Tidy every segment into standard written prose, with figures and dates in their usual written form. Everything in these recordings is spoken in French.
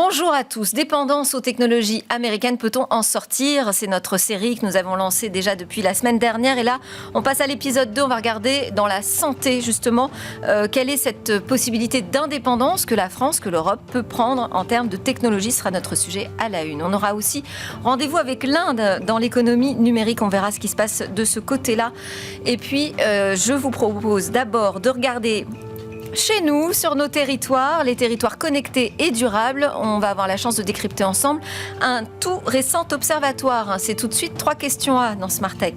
Bonjour à tous. Dépendance aux technologies américaines, peut-on en sortir? C'est notre série que nous avons lancée déjà depuis la semaine dernière. Et là, on passe à l'épisode 2. On va regarder dans la santé, justement, quelle est cette possibilité d'indépendance que la France, que l'Europe peut prendre en termes de technologie. Ce sera notre sujet à la une. On aura aussi rendez-vous avec l'Inde dans l'économie numérique. On verra ce qui se passe de ce côté-là. Et puis, je vous propose d'abord de regarder chez nous, sur nos territoires, les territoires connectés et durables. On va avoir la chance de décrypter ensemble un tout récent observatoire. C'est tout de suite 3 questions A dans Smart Tech.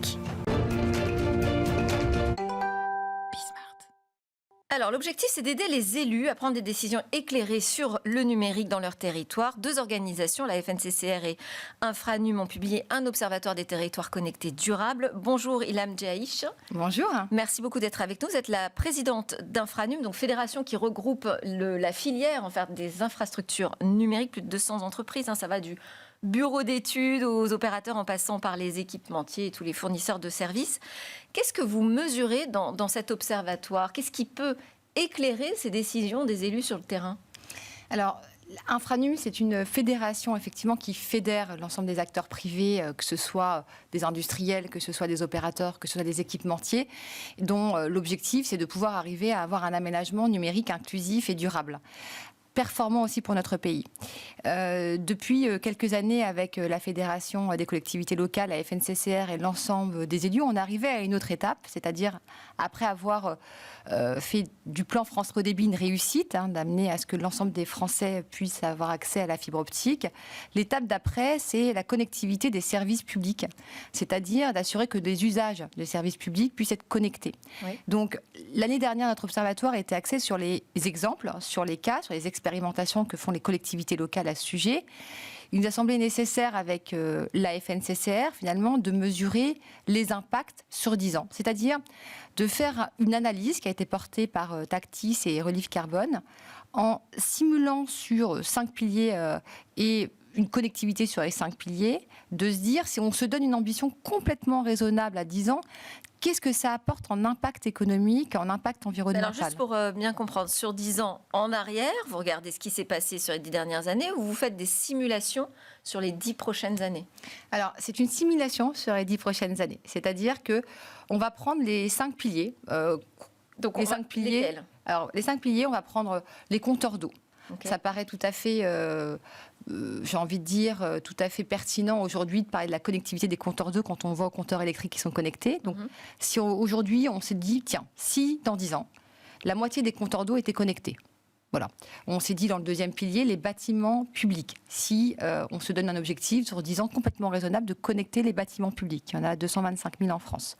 Alors, l'objectif, c'est d'aider les élus à prendre des décisions éclairées sur le numérique dans leur territoire. 2 organisations, la FNCCR et Infranum, ont publié un observatoire des territoires connectés durables. Bonjour Ilham Djaïch. Bonjour. Merci beaucoup d'être avec nous. Vous êtes la présidente d'Infranum, donc fédération qui regroupe la filière en fait, des infrastructures numériques, plus de 200 entreprises. Ça va du bureau d'études aux opérateurs en passant par les équipementiers et tous les fournisseurs de services. Qu'est-ce que vous mesurez dans cet observatoire? Qu'est-ce qui peut éclairer ces décisions des élus sur le terrain? Alors, Infranum, c'est une fédération effectivement qui fédère l'ensemble des acteurs privés, que ce soit des industriels, que ce soit des opérateurs, que ce soit des équipementiers, dont l'objectif, c'est de pouvoir arriver à avoir un aménagement numérique inclusif et durable. Performant aussi pour notre pays. Depuis quelques années, avec la Fédération des collectivités locales, la FNCCR et l'ensemble des élus, on arrivait à une autre étape, c'est-à-dire après avoir fait du plan France Très Haut Débit une réussite, d'amener à ce que l'ensemble des Français puissent avoir accès à la fibre optique. L'étape d'après, c'est la connectivité des services publics, c'est-à-dire d'assurer que des usages de services publics puissent être connectés. Oui. Donc, l'année dernière, notre observatoire était axé sur les exemples, sur les cas, sur les expérimentations que font les collectivités locales à ce sujet. Il nous a semblé nécessaire, avec la FNCCR, finalement, de mesurer les impacts sur 10 ans. C'est-à-dire de faire une analyse qui a été portée par Tactis et Relief Carbone en simulant sur 5 piliers et une connectivité sur les 5 piliers, de se dire, si on se donne une ambition complètement raisonnable à 10 ans, qu'est-ce que ça apporte en impact économique, en impact environnemental? Alors juste pour bien comprendre, sur 10 ans en arrière, vous regardez ce qui s'est passé sur les 10 dernières années ou vous faites des simulations sur les 10 prochaines années? Alors, c'est une simulation sur les 10 prochaines années. C'est-à-dire qu'on va prendre les 5 piliers. Donc les 5 piliers. Lesquels? Alors, les 5 piliers, on va prendre les compteurs d'eau. Okay. Ça paraît tout à fait, j'ai envie de dire, tout à fait pertinent aujourd'hui de parler de la connectivité des compteurs d'eau quand on voit aux compteurs électriques qui sont connectés. Donc, si aujourd'hui, on s'est dit, tiens, si dans 10 ans, la moitié des compteurs d'eau étaient connectés. Voilà. On s'est dit dans le 2e pilier, les bâtiments publics. Si on se donne un objectif sur 10 ans complètement raisonnable de connecter les bâtiments publics. Il y en a 225 000 en France.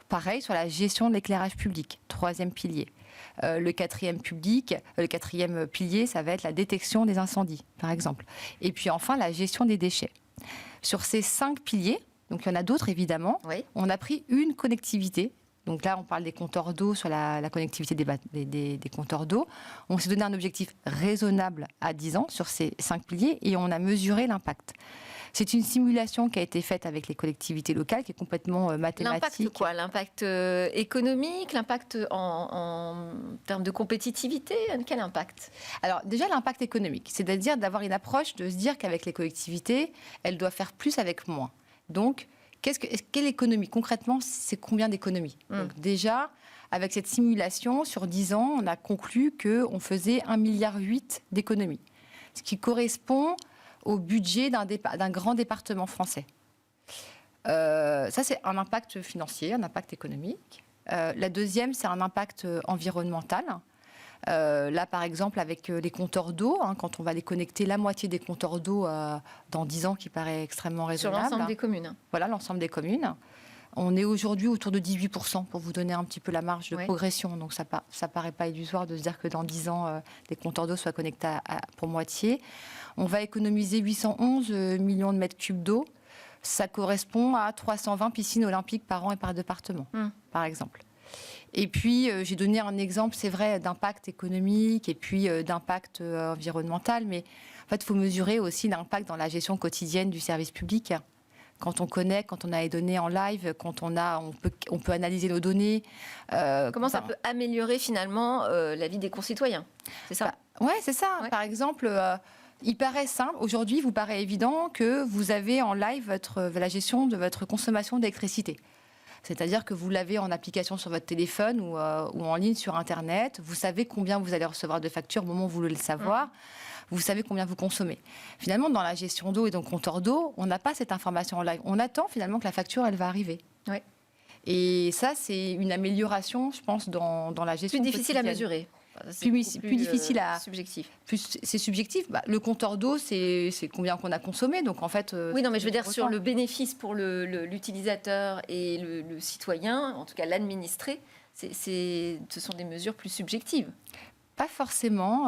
Pareil sur la gestion de l'éclairage public, 3e pilier. Le 4e pilier, ça va être la détection des incendies, par exemple. Et puis enfin, la gestion des déchets. Sur ces 5 piliers, donc il y en a d'autres évidemment, oui. On a pris une connectivité. Donc là, on parle des compteurs d'eau sur la connectivité des compteurs d'eau. On s'est donné un objectif raisonnable à 10 ans sur ces 5 piliers et on a mesuré l'impact. C'est une simulation qui a été faite avec les collectivités locales, qui est complètement mathématique. L'impact quoi? L'impact économique? L'impact en termes de compétitivité? Quel impact? Alors déjà, l'impact économique, c'est-à-dire d'avoir une approche de se dire qu'avec les collectivités, elles doivent faire plus avec moins. Donc, quelle économie? Concrètement, c'est combien d'économies? Donc déjà, avec cette simulation, sur 10 ans, on a conclu qu'on faisait 1,8 milliard d'économies. Ce qui correspond au budget d'un grand département français. Ça, c'est un impact financier, un impact économique. La deuxième, c'est un impact environnemental. Là, par exemple, avec les compteurs d'eau, quand on va les connecter, la moitié des compteurs d'eau dans 10 ans, qui paraît extrêmement raisonnable. Sur l'ensemble des communes. Voilà, l'ensemble des communes. On est aujourd'hui autour de 18%, pour vous donner un petit peu la marge de progression. Donc, ça paraît pas illusoire de se dire que dans 10 ans, les compteurs d'eau soient connectés pour moitié. On va économiser 811 millions de mètres cubes d'eau. Ça correspond à 320 piscines olympiques par an et par département, par exemple. Et puis, j'ai donné un exemple, c'est vrai, d'impact économique et puis d'impact environnemental. Mais en fait, il faut mesurer aussi l'impact dans la gestion quotidienne du service public. Quand on connecte, quand on a les données en live, quand on peut analyser nos données. Comment ça peut améliorer finalement la vie des concitoyens? C'est ça? Oui, c'est ça. Ouais. Par exemple, Il paraît simple, aujourd'hui, il vous paraît évident que vous avez en live la gestion de votre consommation d'électricité. C'est-à-dire que vous l'avez en application sur votre téléphone ou en ligne sur Internet. Vous savez combien vous allez recevoir de factures au moment où vous voulez le savoir. Vous savez combien vous consommez. Finalement, dans la gestion d'eau et dans le compteur d'eau, on n'a pas cette information en live. On attend finalement que la facture, elle va arriver. Oui. Et ça, c'est une amélioration, je pense, dans la gestion. Plus difficile à mesurer. Plus difficile à... Subjectif. C'est subjectif. Le compteur d'eau, c'est combien qu'on a consommé. Donc, en fait... Oui, non, mais je veux dire, sur le bénéfice pour l'utilisateur et le citoyen, en tout cas l'administré, ce sont des mesures plus subjectives. Pas forcément.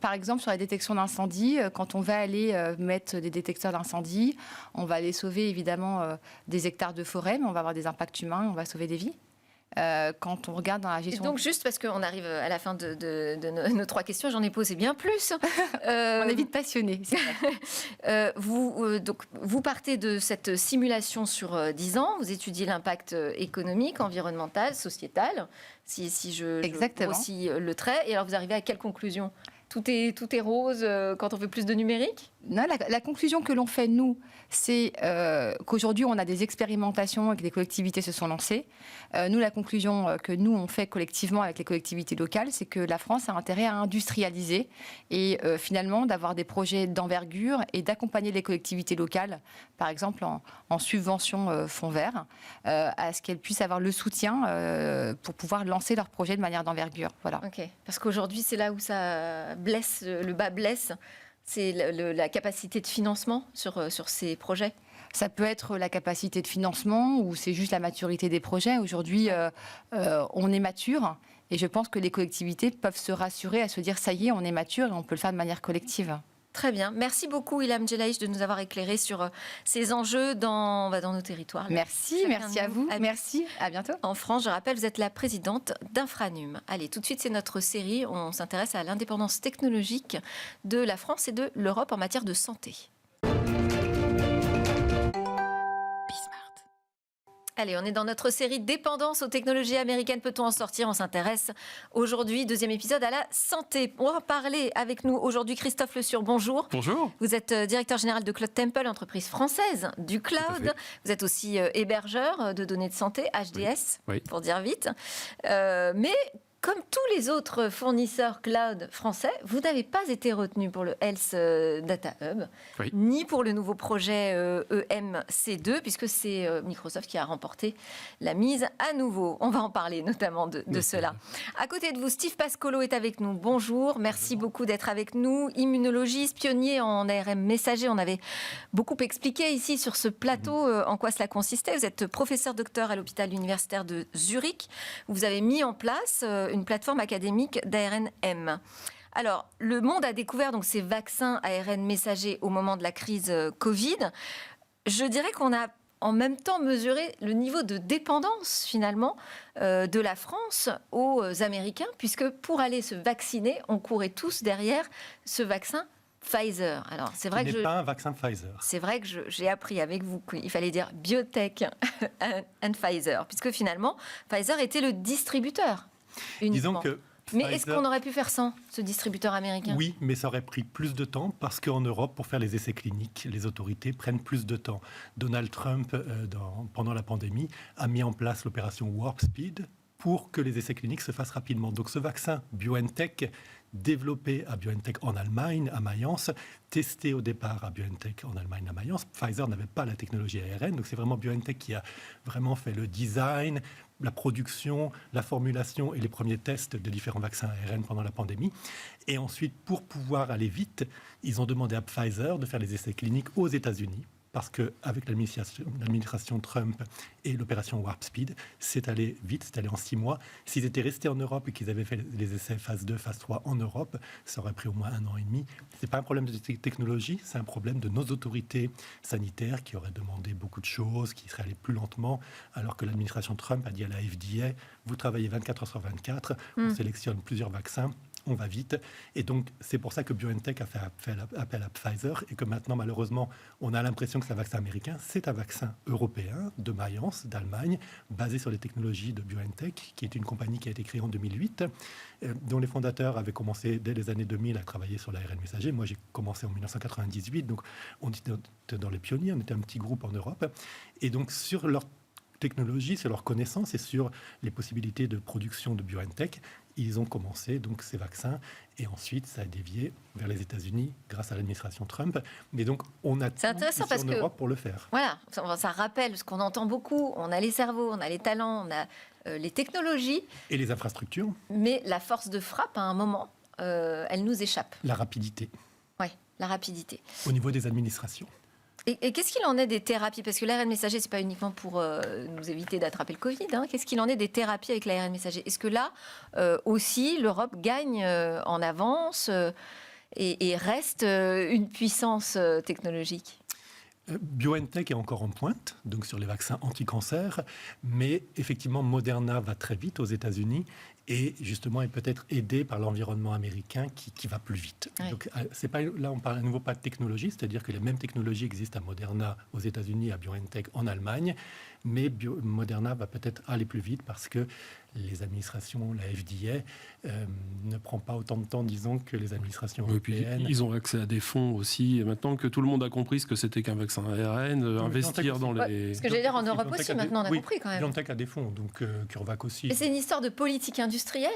Par exemple, sur la détection d'incendie, quand on va aller mettre des détecteurs d'incendie, on va aller sauver évidemment des hectares de forêt, mais on va avoir des impacts humains, on va sauver des vies. Quand on regarde dans la gestion... Et donc, juste parce qu'on arrive à la fin de nos 3 questions, j'en ai posé bien plus. On est vite passionné. Vous partez de cette simulation sur 10 ans, vous étudiez l'impact économique, environnemental, sociétal, si je grossis le trait, et alors vous arrivez à quelle conclusion ? Tout est rose quand on fait plus de numérique ? Non, la conclusion que l'on fait, nous, c'est qu'aujourd'hui, on a des expérimentations et que des collectivités se sont lancées. Nous, la conclusion que nous, on fait collectivement avec les collectivités locales, c'est que la France a intérêt à industrialiser et finalement d'avoir des projets d'envergure et d'accompagner les collectivités locales, par exemple en subvention fonds verts, à ce qu'elles puissent avoir le soutien pour pouvoir lancer leurs projets de manière d'envergure. Voilà. Ok, parce qu'aujourd'hui, c'est là où ça blesse, le bas blesse. C'est la capacité de financement sur ces projets ? Ça peut être la capacité de financement ou c'est juste la maturité des projets. Aujourd'hui, on est mature et je pense que les collectivités peuvent se rassurer à se dire ça y est, on est mature et on peut le faire de manière collective. Très bien. Merci beaucoup, Ilham Djelaïch, de nous avoir éclairé sur ces enjeux dans nos territoires. Merci à vous. Merci, à bientôt. En France, je rappelle, vous êtes la présidente d'Infranum. Allez, tout de suite, c'est notre série. On s'intéresse à l'indépendance technologique de la France et de l'Europe en matière de santé. Allez, on est dans notre série Dépendance aux technologies américaines. Peut-on en sortir ? On s'intéresse aujourd'hui, 2e épisode, à la santé. On va parler avec nous aujourd'hui Christophe Le Sur. Bonjour. Bonjour. Vous êtes directeur général de Cloud Temple, entreprise française du cloud. Vous êtes aussi hébergeur de données de santé, HDS, oui. Pour dire vite. Mais comme tous les autres fournisseurs cloud français, vous n'avez pas été retenu pour le Health Data Hub, ni pour le nouveau projet EMC2, puisque c'est Microsoft qui a remporté la mise à nouveau. On va en parler notamment de cela. À côté de vous, Steve Pascolo est avec nous. Bonjour, merci beaucoup d'être avec nous. Immunologiste, pionnier en ARM messager. On avait beaucoup expliqué ici sur ce plateau en quoi cela consistait. Vous êtes professeur docteur à l'hôpital universitaire de Zurich. Vous avez mis en place une plateforme académique d'ARN-M. Alors, le monde a découvert donc ces vaccins ARN messagers au moment de la crise Covid. Je dirais qu'on a en même temps mesuré le niveau de dépendance, finalement, de la France aux Américains, puisque pour aller se vacciner, on courait tous derrière ce vaccin Pfizer. Alors, c'est vrai que pas un vaccin Pfizer. C'est vrai que j'ai appris avec vous qu'il fallait dire Biotech and Pfizer, puisque finalement, Pfizer était le distributeur. Uniquement. Disons que mais Pfizer... est-ce qu'on aurait pu faire sans ce distributeur américain ? Oui, mais ça aurait pris plus de temps parce qu'en Europe, pour faire les essais cliniques, les autorités prennent plus de temps. Donald Trump, pendant la pandémie, a mis en place l'opération Warp Speed pour que les essais cliniques se fassent rapidement. Donc ce vaccin BioNTech, développé à BioNTech en Allemagne, à Mayence, testé au départ à BioNTech en Allemagne, à Mayence. Pfizer n'avait pas la technologie ARN, donc c'est vraiment BioNTech qui a vraiment fait le design, la production, la formulation et les premiers tests de différents vaccins ARN pendant la pandémie. Et ensuite, pour pouvoir aller vite, ils ont demandé à Pfizer de faire les essais cliniques aux États-Unis. Parce qu'avec l'administration Trump et l'opération Warp Speed, c'est allé vite, c'est allé en 6 mois. S'ils étaient restés en Europe et qu'ils avaient fait les essais phase 2, phase 3 en Europe, ça aurait pris au moins 1 an et demi. Ce n'est pas un problème de technologie, c'est un problème de nos autorités sanitaires qui auraient demandé beaucoup de choses, qui seraient allées plus lentement, alors que l'administration Trump a dit à la FDA, vous travaillez 24 heures sur 24, on sélectionne plusieurs vaccins, on va vite. Et donc, c'est pour ça que BioNTech a fait appel à Pfizer et que maintenant, malheureusement, on a l'impression que c'est un vaccin américain. C'est un vaccin européen de Mayence, d'Allemagne, basé sur les technologies de BioNTech, qui est une compagnie qui a été créée en 2008, dont les fondateurs avaient commencé dès les années 2000 à travailler sur l'ARN messager. Moi, j'ai commencé en 1998, donc on était dans les pionniers, on était un petit groupe en Europe. Et donc, sur leur technologie, sur leurs connaissances et sur les possibilités de production de BioNTech, ils ont commencé donc ces vaccins et ensuite ça a dévié vers les États-Unis grâce à l'administration Trump. Mais donc on a tout intéressant ici parce en que Europe pour le faire. Voilà, ça rappelle ce qu'on entend beaucoup. On a les cerveaux, on a les talents, on a les technologies Et les infrastructures. Mais la force de frappe, à un moment, elle nous échappe. La rapidité. Oui, la rapidité. Au niveau des administrations. Et qu'est-ce qu'il en est des thérapies? Parce que l'ARN messager, c'est pas uniquement pour nous éviter d'attraper le Covid. Hein. Qu'est-ce qu'il en est des thérapies avec l'ARN messager? Est-ce que là, aussi, l'Europe gagne en avance et reste une puissance technologique? BioNTech est encore en pointe, donc sur les vaccins anti-cancer, mais effectivement Moderna va très vite aux États-Unis et justement est peut-être aidé par l'environnement américain qui va plus vite. Oui. Donc c'est pas, là on parle à nouveau pas de technologie, c'est-à-dire que les mêmes technologies existent à Moderna aux États-Unis, à BioNTech en Allemagne, mais Moderna va peut-être aller plus vite parce que les administrations, la FDA, ne prend pas autant de temps, disons, que les administrations européennes. Et puis, ils ont accès à des fonds aussi. Et maintenant que tout le monde a compris ce que c'était qu'un vaccin ARN, investir dans les... Ce que j'allais dire, en Europe aussi, maintenant, on a compris quand même. BioNTech a des fonds, donc CureVac aussi. Et c'est une histoire de politique industrielle?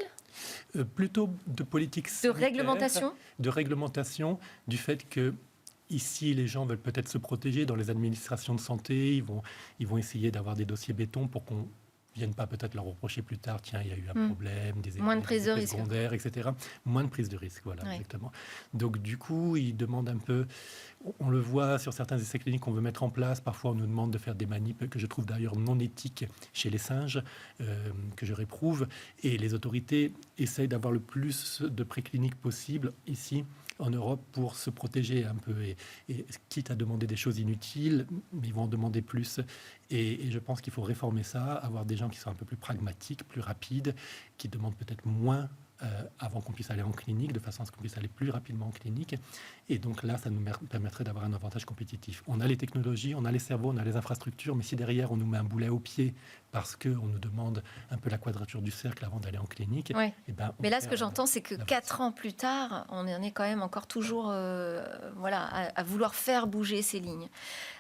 Plutôt de politique de réglementation? De réglementation, du fait que ici, les gens veulent peut-être se protéger dans les administrations de santé. Ils vont essayer d'avoir des dossiers béton pour qu'on viennent pas peut-être leur reprocher plus tard, tiens, il y a eu un problème, des moins de prise de risque secondaires, etc. Moins de prise de risque, voilà, exactement. Donc du coup, ils demandent un peu, on le voit sur certains essais cliniques qu'on veut mettre en place, parfois on nous demande de faire des manips que je trouve d'ailleurs non éthiques chez les singes, que je réprouve, et les autorités essayent d'avoir le plus de précliniques possible ici, en Europe, pour se protéger un peu, et quitte à demander des choses inutiles, mais ils vont en demander plus. Et je pense qu'il faut réformer ça, avoir des gens qui sont un peu plus pragmatiques, plus rapides, qui demandent peut-être moins avant qu'on puisse aller en clinique, de façon à ce qu'on puisse aller plus rapidement en clinique. Et donc là, ça nous permettrait d'avoir un avantage compétitif. On a les technologies, on a les cerveaux, on a les infrastructures, mais si derrière on nous met un boulet au pied parce qu'on nous demande un peu la quadrature du cercle avant d'aller en clinique... Ouais. Eh ben, mais là, ce que j'entends, c'est que 4 ans plus tard, on en est quand même encore toujours à vouloir faire bouger ces lignes.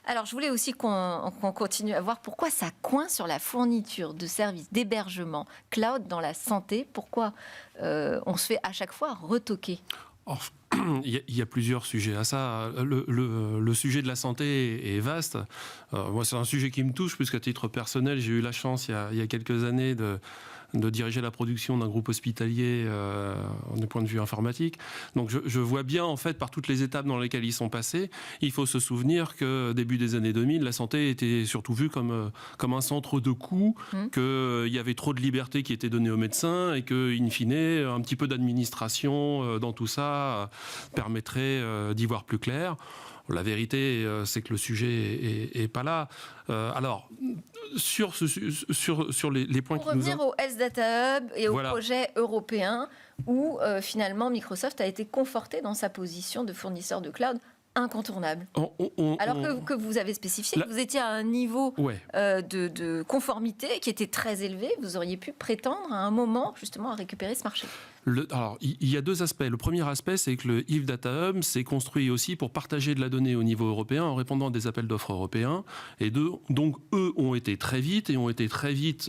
Alors, je voulais aussi qu'on continue à voir pourquoi ça coince sur la fourniture de services d'hébergement cloud dans la santé. Pourquoi on se fait à chaque fois retoquer? Il y a plusieurs sujets à ça. Le sujet de la santé est vaste. Moi, c'est un sujet qui me touche, puisqu'à titre personnel, j'ai eu la chance, il y a quelques années, de diriger la production d'un groupe hospitalier du point de vue informatique. Donc je vois bien, en fait, par toutes les étapes dans lesquelles ils sont passés. Il faut se souvenir que début des années 2000, la santé était surtout vue comme un centre de coûts, qu'il y avait trop de liberté qui était donnée aux médecins et que, in fine, un petit peu d'administration dans tout ça permettrait d'y voir plus clair. La vérité, c'est que le sujet est pas là. Alors, sur les points pour qui nous... revenir au Health Data Hub et au projet européen où, finalement, Microsoft a été conforté dans sa position de fournisseur de cloud incontournable. Alors que vous avez spécifié que vous étiez à un niveau de conformité qui était très élevé, vous auriez pu prétendre à un moment, justement, à récupérer ce marché. Alors, il y a deux aspects. Le premier aspect, c'est que le Health Data Hub s'est construit aussi pour partager de la donnée au niveau européen en répondant à des appels d'offres européens. Et donc, eux ont été très vite,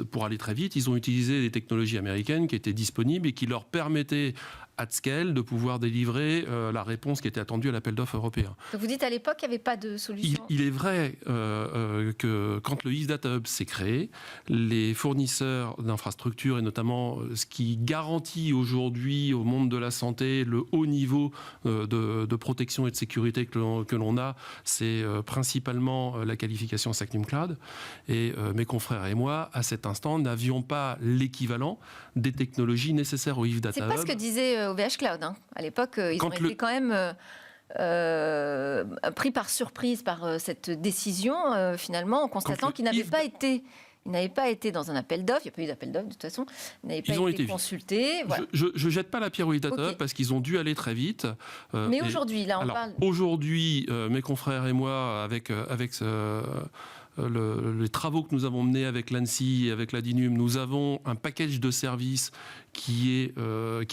pour aller très vite, ils ont utilisé des technologies américaines qui étaient disponibles et qui leur permettaient, at scale, de pouvoir délivrer la réponse qui était attendue à l'appel d'offres européen. Donc vous dites à l'époque qu'il n'y avait pas de solution. Il est vrai que quand le Health Data Hub s'est créé, les fournisseurs d'infrastructures, et notamment ce qui garantit aujourd'hui au monde de la santé le haut niveau de protection et de sécurité que l'on a, c'est principalement la qualification SecNum Cloud. Et mes confrères et moi, à cet instant, n'avions pas l'équivalent des technologies nécessaires au Health Data Hub. C'est pas ce que disait OVH Cloud. Hein. À l'époque, ils ont été quand même... pris par surprise par cette décision, finalement, en constatant qu'ils n'avaient pas été Ils n'avaient pas été dans un appel d'offres, il n'y a pas eu d'appel d'offres de toute façon, ils n'avaient pas été consultés. Voilà. Je ne jette pas la pierre aux data parce qu'ils ont dû aller très vite. Mais aujourd'hui, là, on parle... Aujourd'hui, mes confrères et moi, avec les travaux que nous avons menés avec l'ANSSI et avec la DINUM, nous avons un package de services qui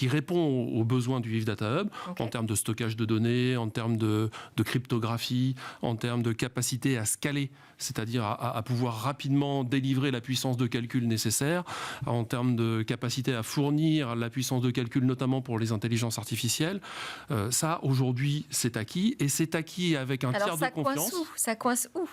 répond aux besoins du If Data Hub, en termes de stockage de données, en termes de cryptographie, en termes de capacité à scaler, c'est-à-dire à pouvoir rapidement délivrer la puissance de calcul nécessaire, en termes de capacité à fournir la puissance de calcul, notamment pour les intelligences artificielles. Ça, aujourd'hui, c'est acquis, et c'est acquis avec un tiers de confiance. Ça coince où?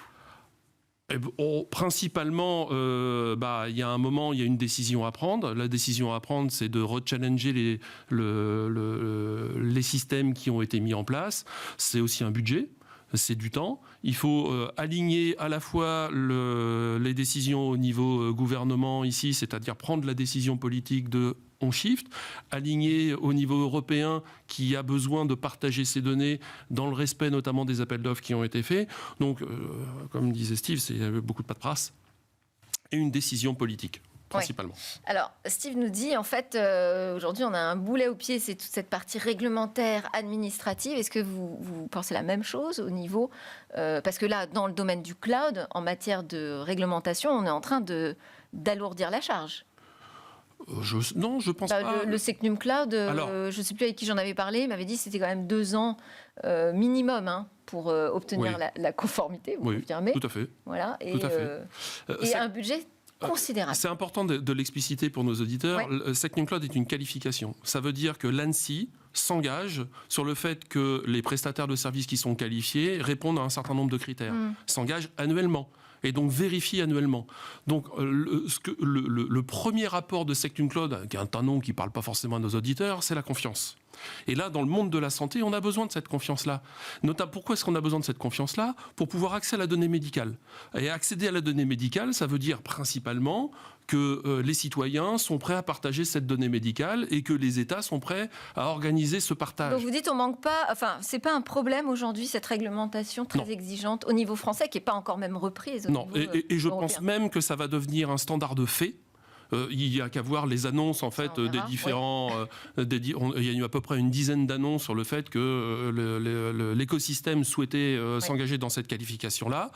Principalement, il y a un moment, il y a une décision à prendre. La décision à prendre, c'est de rechallenger les systèmes qui ont été mis en place. C'est aussi un budget. C'est du temps. Il faut aligner à la fois les décisions au niveau gouvernement ici, c'est-à-dire prendre la décision politique de on shift, aligner au niveau européen qui a besoin de partager ces données dans le respect notamment des appels d'offres qui ont été faits. Donc, comme disait Steve, c'est beaucoup de paperasse et une décision politique. Principalement. Ouais. Alors, Steve nous dit, en fait, aujourd'hui, on a un boulet au pied, c'est toute cette partie réglementaire, administrative. Est-ce que vous pensez la même chose au niveau... parce que là, dans le domaine du cloud, en matière de réglementation, on est en train d'alourdir la charge. Non, je pense pas. Le Secnum Cloud, je ne sais plus avec qui j'en avais parlé, il m'avait dit que c'était quand même 2 ans minimum pour obtenir la conformité, vous confirmez. Tout à fait. Voilà, tout à fait. Et un budget considérable. C'est important de l'expliciter pour nos auditeurs. Ouais. Secnum Cloud est une qualification. Ça veut dire que l'ANSSI s'engage sur le fait que les prestataires de services qui sont qualifiés répondent à un certain nombre de critères. S'engage annuellement. Et donc vérifie annuellement. Donc le premier rapport de Secnum Cloud, qui est un nom qui ne parle pas forcément à nos auditeurs, c'est la confiance. Et là, dans le monde de la santé, on a besoin de cette confiance-là. Notamment, pourquoi est-ce qu'on a besoin de cette confiance-là? Pour pouvoir accéder à la donnée médicale. Et accéder à la donnée médicale, ça veut dire principalement que les citoyens sont prêts à partager cette donnée médicale et que les États sont prêts à organiser ce partage. Donc vous dites on manque pas, enfin c'est pas un problème aujourd'hui cette réglementation très exigeante au niveau français qui n'est pas encore même reprise. Non, et je pense même que ça va devenir un standard de fait. Il n'y a qu'à voir les annonces en fait des différents. Il y a eu à peu près une dizaine d'annonces sur le fait que l'écosystème souhaitait s'engager dans cette qualification-là.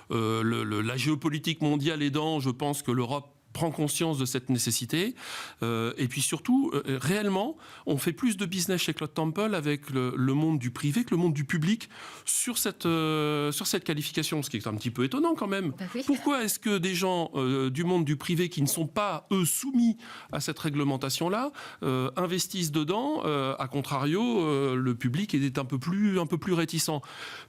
La géopolitique mondiale aidant, je pense que l'Europe prend conscience de cette nécessité. Et puis surtout, réellement, on fait plus de business chez Cloud Temple avec le monde du privé que le monde du public sur cette qualification, ce qui est un petit peu étonnant quand même. Ben oui. Pourquoi est-ce que des gens du monde du privé qui ne sont pas, eux, soumis à cette réglementation-là, investissent dedans, à contrario, le public est un peu plus réticent.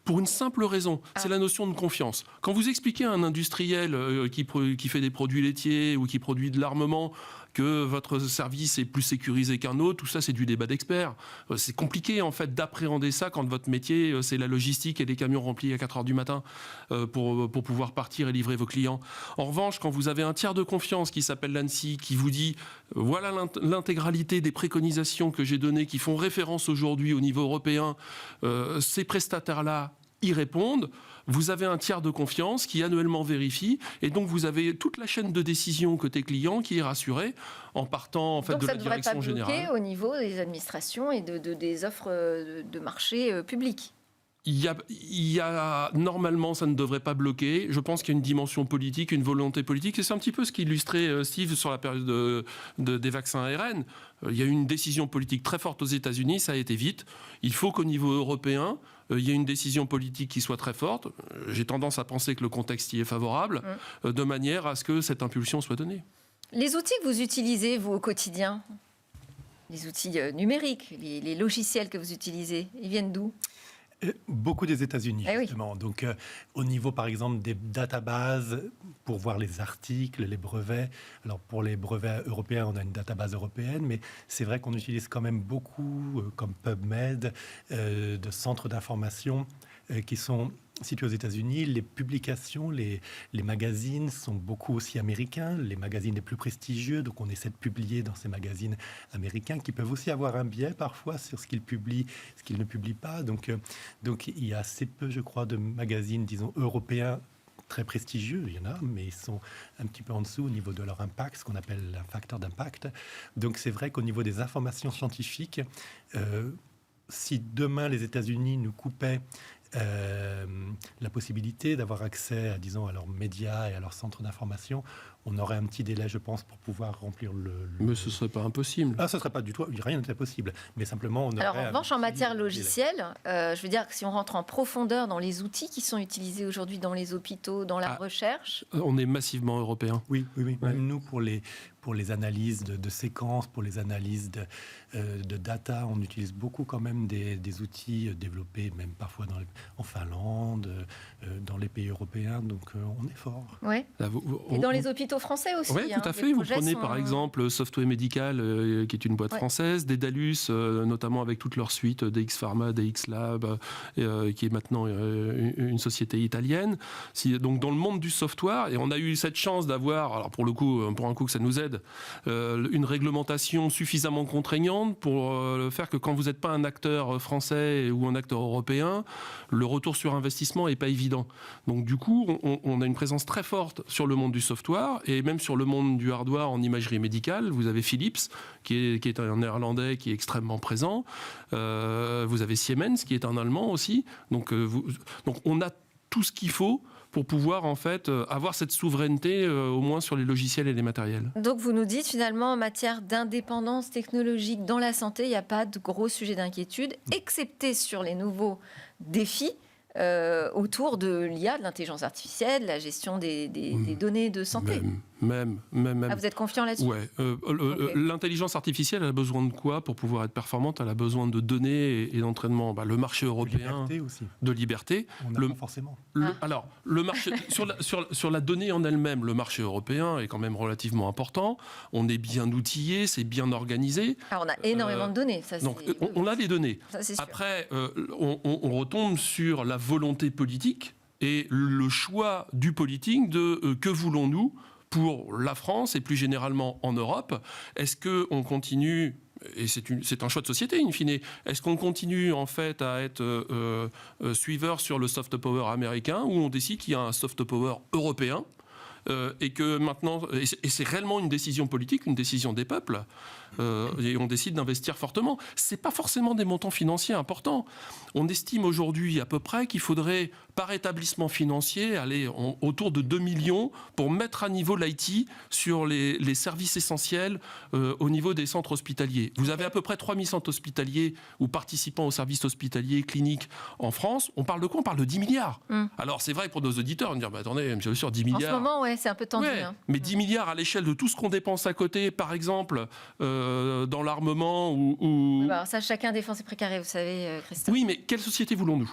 Pour une simple raison, c'est la notion de confiance. Quand vous expliquez à un industriel qui fait des produits laitiers ou qui produit de l'armement que votre service est plus sécurisé qu'un autre, tout ça c'est du débat d'experts. C'est compliqué en fait d'appréhender ça quand votre métier c'est la logistique et les camions remplis à 4h du matin pour pouvoir partir et livrer vos clients. En revanche, quand vous avez un tiers de confiance qui s'appelle l'ANSSI, qui vous dit voilà l'intégralité des préconisations que j'ai données qui font référence aujourd'hui au niveau européen, ces prestataires-là y répondent, vous avez un tiers de confiance qui annuellement vérifie et donc vous avez toute la chaîne de décision côté client qui est rassurée en partant en fait, de la direction générale. Donc ça ne devrait pas bloquer au niveau des administrations et des offres de marché publics. Normalement, ça ne devrait pas bloquer. Je pense qu'il y a une dimension politique, une volonté politique. Et c'est un petit peu ce qu'illustrait Steve sur la période des vaccins ARN. Il y a eu une décision politique très forte aux États-Unis, ça a été vite. Il faut qu'au niveau européen, il y ait une décision politique qui soit très forte. J'ai tendance à penser que le contexte y est favorable, de manière à ce que cette impulsion soit donnée. Les outils que vous utilisez, vous, au quotidien, les outils numériques, les logiciels que vous utilisez, ils viennent d'où ? Beaucoup des États-Unis, justement. Oui. Donc, au niveau, par exemple, des databases, pour voir les articles, les brevets. Alors, pour les brevets européens, on a une database européenne, mais c'est vrai qu'on utilise quand même beaucoup, comme PubMed, de centres d'information qui sont situés aux États-Unis. Les publications, les magazines sont beaucoup aussi américains, les magazines les plus prestigieux. Donc, on essaie de publier dans ces magazines américains qui peuvent aussi avoir un biais parfois sur ce qu'ils publient, ce qu'ils ne publient pas. Donc il y a assez peu, je crois, de magazines, disons, européens très prestigieux, il y en a, mais ils sont un petit peu en dessous au niveau de leur impact, ce qu'on appelle un facteur d'impact. Donc c'est vrai qu'au niveau des informations scientifiques, si demain les États-Unis nous coupaient la possibilité d'avoir accès à, disons, à leurs médias et à leurs centres d'information, on aurait un petit délai, je pense, pour pouvoir remplir Mais ce ne serait pas impossible. Ah, ce ne serait pas du tout, rien n'était possible. Mais simplement, on aurait... Alors, en revanche, en matière logicielle, je veux dire que si on rentre en profondeur dans les outils qui sont utilisés aujourd'hui dans les hôpitaux, dans la recherche... On est massivement européen. Oui. Ouais. Même nous, pour les analyses de séquences, pour les analyses de data, on utilise beaucoup quand même des outils développés, même parfois en Finlande, dans les pays européens. Donc, on est fort. Oui. Et dans les hôpitaux français aussi. Oui, tout à fait. Vous prenez par exemple Software Medical, qui est une boîte française, Dedalus, notamment avec toute leur suite, DX Pharma, DX Lab, qui est maintenant une société italienne. Donc dans le monde du software, et on a eu cette chance d'avoir, alors pour un coup que ça nous aide, une réglementation suffisamment contraignante pour faire que quand vous n'êtes pas un acteur français ou un acteur européen, le retour sur investissement n'est pas évident. Donc du coup, on a une présence très forte sur le monde du software et même sur le monde du hardware en imagerie médicale. Vous avez Philips, qui est un néerlandais qui est extrêmement présent. Vous avez Siemens, qui est un allemand aussi. Donc on a tout ce qu'il faut pour pouvoir en fait avoir cette souveraineté au moins sur les logiciels et les matériels. Donc vous nous dites finalement en matière d'indépendance technologique dans la santé, il n'y a pas de gros sujet d'inquiétude, excepté sur les nouveaux défis autour de l'IA, de l'intelligence artificielle, la gestion des données de santé. Même. Ah, vous êtes confiant là-dessus ? Ouais. L'intelligence artificielle, elle a besoin de quoi pour pouvoir être performante ? Elle a besoin de données et d'entraînement. Le marché européen... De liberté aussi. De liberté. On n'a pas forcément. Alors, le marché, sur la donnée en elle-même, le marché européen est quand même relativement important. On est bien outillé, c'est bien organisé. Alors, on a énormément de données. Ça, donc, on a les données. Ça, c'est sûr. Après, on retombe sur la volonté politique et le choix du politique de que voulons-nous pour la France et plus généralement en Europe. Est-ce qu'on continue, et c'est un choix de société in fine, est-ce qu'on continue en fait à être suiveur sur le soft power américain ou on décide qu'il y a un soft power européen et que maintenant, et c'est réellement une décision politique, une décision des peuples, et on décide d'investir fortement. C'est pas forcément des montants financiers importants. On estime aujourd'hui à peu près qu'il faudrait, par établissement financier, aller autour de 2 millions pour mettre à niveau l'IT sur les services essentiels au niveau des centres hospitaliers. Vous avez à peu près 3000 centres hospitaliers ou participants aux services hospitaliers cliniques en France. On parle de quoi ? On parle de 10 milliards. Alors c'est vrai pour nos auditeurs, on va dire, attendez, monsieur le sûr, 10 milliards. En ce moment, c'est un peu tendu. Ouais, mais 10 milliards à l'échelle de tout ce qu'on dépense à côté, par exemple, dans l'armement ou... Alors ça, chacun défend ses précarés, vous savez, Christophe. Oui, mais quelle société voulons-nous ?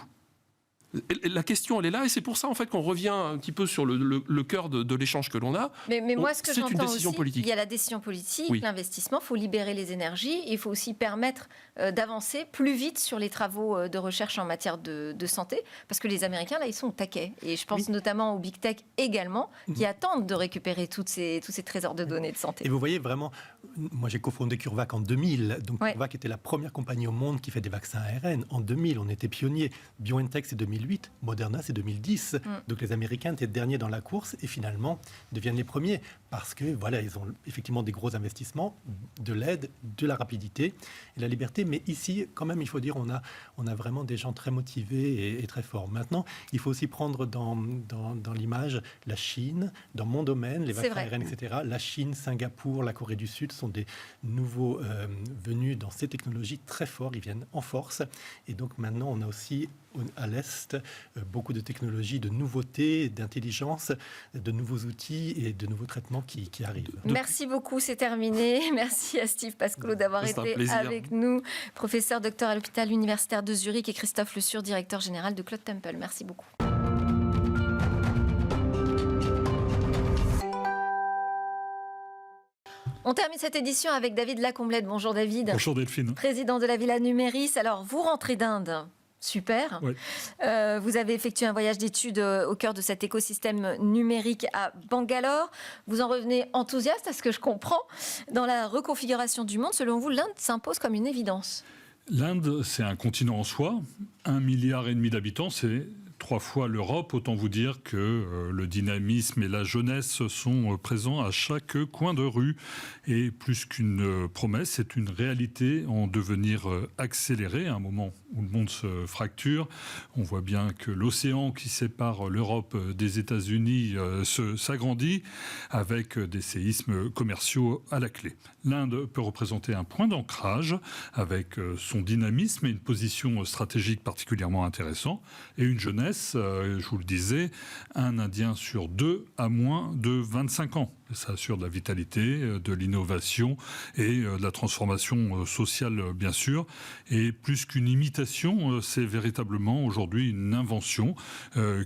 La question, elle est là, et c'est pour ça en fait qu'on revient un petit peu sur le cœur de l'échange que l'on a. Mais moi, ce que c'est une j'entends décision aussi, politique. il y a la décision politique, Oui. l'investissement, il faut libérer les énergies, il faut aussi permettre d'avancer plus vite sur les travaux de recherche en matière de santé, parce que les Américains, là, ils sont au taquet. Et je pense notamment aux big tech également, qui attendent de récupérer tous ces trésors de données de santé. Et vous voyez vraiment, moi j'ai cofondé CureVac en 2000, donc CureVac était la première compagnie au monde qui fait des vaccins ARN. En 2000, on était pionniers. BioNTech, c'est 2008, Moderna, c'est 2010. Donc les Américains étaient derniers dans la course et finalement deviennent les premiers parce que voilà, ils ont effectivement des gros investissements, de l'aide, de la rapidité et la liberté. Mais ici, quand même, il faut dire, on a vraiment des gens très motivés et très forts. Maintenant, il faut aussi prendre dans l'image la Chine, dans mon domaine, les vaccins ARN, etc. La Chine, Singapour, la Corée du Sud sont des nouveaux venus dans ces technologies très forts. Ils viennent en force. Et donc maintenant, on a aussi à l'Est beaucoup de technologies, de nouveautés, d'intelligence, de nouveaux outils et de nouveaux traitements qui arrivent. Merci beaucoup, c'est terminé. Merci à Steve Pascolo d'avoir été avec nous, professeur docteur à l'hôpital universitaire de Zurich, et Christophe Le Sur, directeur général de Cloud Temple. Merci beaucoup. On termine cette édition avec David Lacomblette. Bonjour David. Bonjour Delphine. Président de la Villa Numéris. Alors, vous rentrez d'Inde. Super. Oui. Vous avez effectué un voyage d'études au cœur de cet écosystème numérique à Bangalore. Vous en revenez enthousiaste, à ce que je comprends. Dans la reconfiguration du monde, selon vous, l'Inde s'impose comme une évidence. L'Inde, c'est un continent en soi. 1,5 milliard d'habitants, c'est 3 fois l'Europe, autant vous dire que le dynamisme et la jeunesse sont présents à chaque coin de rue. Et plus qu'une promesse, c'est une réalité en devenir accéléré, à un moment où le monde se fracture. On voit bien que l'océan qui sépare l'Europe des États-Unis s'agrandit, avec des séismes commerciaux à la clé. L'Inde peut représenter un point d'ancrage avec son dynamisme et une position stratégique particulièrement intéressante, et une jeunesse, je vous le disais, un Indien sur 2 a moins de 25 ans. Ça assure de la vitalité, de l'innovation et de la transformation sociale, bien sûr. Et plus qu'une imitation, c'est véritablement aujourd'hui une invention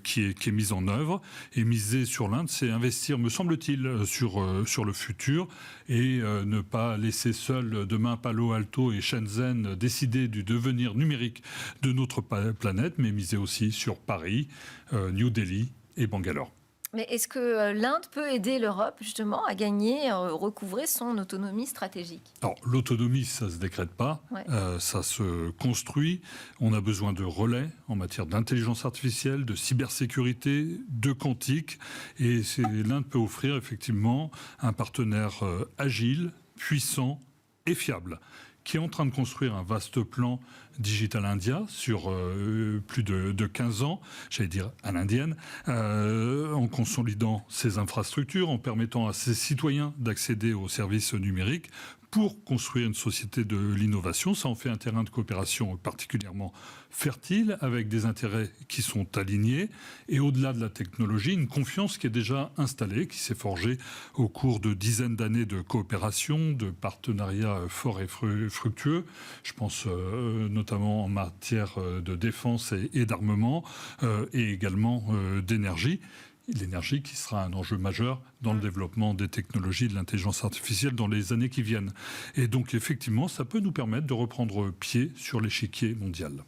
qui est mise en œuvre. Et miser sur l'Inde, c'est investir, me semble-t-il, sur le futur et ne pas laisser seul demain Palo Alto et Shenzhen décider du devenir numérique de notre planète, mais miser aussi sur Paris, New Delhi et Bangalore. Mais est-ce que l'Inde peut aider l'Europe justement à gagner, recouvrer son autonomie stratégique? Alors, l'autonomie, ça ne se décrète pas, ouais. Ça se construit. On a besoin de relais en matière d'intelligence artificielle, de cybersécurité, de quantique. Et l'Inde peut offrir effectivement un partenaire agile, puissant et fiable, qui est en train de construire un vaste plan Digital India sur plus de 15 ans, j'allais dire à l'indienne, en consolidant ses infrastructures, en permettant à ses citoyens d'accéder aux services numériques pour construire une société de l'innovation. Ça en fait un terrain de coopération particulièrement fertile, avec des intérêts qui sont alignés, et au-delà de la technologie, une confiance qui est déjà installée, qui s'est forgée au cours de dizaines d'années de coopération, de partenariats forts et fructueux. Je pense notamment en matière de défense et d'armement, et également d'énergie. L'énergie qui sera un enjeu majeur dans le développement des technologies de l'intelligence artificielle dans les années qui viennent. Et donc effectivement, ça peut nous permettre de reprendre pied sur l'échiquier mondial.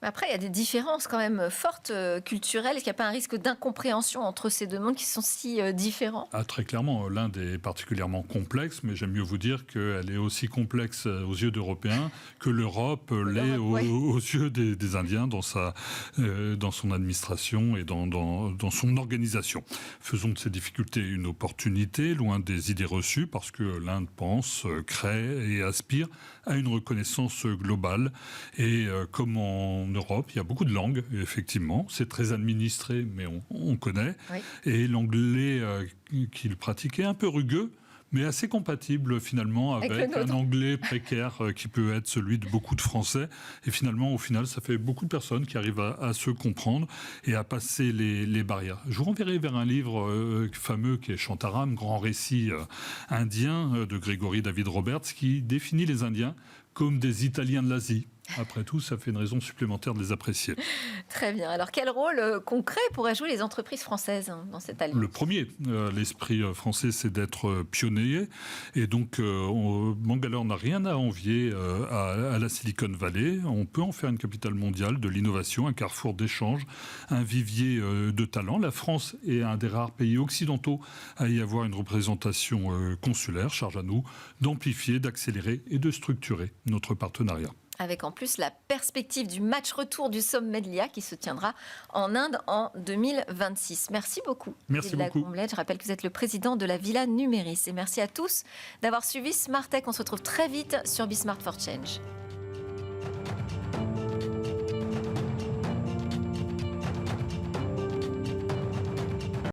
Après, il y a des différences quand même fortes culturelles. Est-ce qu'il n'y a pas un risque d'incompréhension entre ces deux mondes qui sont si différents? Très clairement, l'Inde est particulièrement complexe, mais j'aime mieux vous dire qu'elle est aussi complexe aux yeux d'Européens que l'Europe l'est aux yeux des Indiens dans son administration et dans son organisation. Faisons de ces difficultés une opportunité, loin des idées reçues, parce que l'Inde pense, crée et aspire à une reconnaissance globale. Et comme en Europe, il y a beaucoup de langues, effectivement. C'est très administré, mais on connaît. Oui. Et l'anglais qu'il pratiquait, un peu rugueux, mais assez compatible finalement avec un anglais précaire qui peut être celui de beaucoup de Français. Et finalement, au final, ça fait beaucoup de personnes qui arrivent à se comprendre et à passer les barrières. Je vous renverrai vers un livre fameux qui est Shantaram, grand récit indien de Gregory David Roberts, qui définit les Indiens comme des Italiens de l'Asie. Après tout, ça fait une raison supplémentaire de les apprécier. Très bien. Alors, quel rôle concret pourraient jouer les entreprises françaises dans cette alliance? Le premier, l'esprit français, c'est d'être pionnier. Et donc, Bangalore n'a rien à envier à la Silicon Valley. On peut en faire une capitale mondiale de l'innovation, un carrefour d'échange, un vivier de talents. La France est un des rares pays occidentaux à y avoir une représentation consulaire. Charge à nous d'amplifier, d'accélérer et de structurer notre partenariat. Avec en plus la perspective du match retour du sommet de l'IA qui se tiendra en Inde en 2026. Merci beaucoup. Merci beaucoup. Je rappelle que vous êtes le président de la Villa Numéris. Et merci à tous d'avoir suivi Smart Tech. On se retrouve très vite sur Be Smart for Change.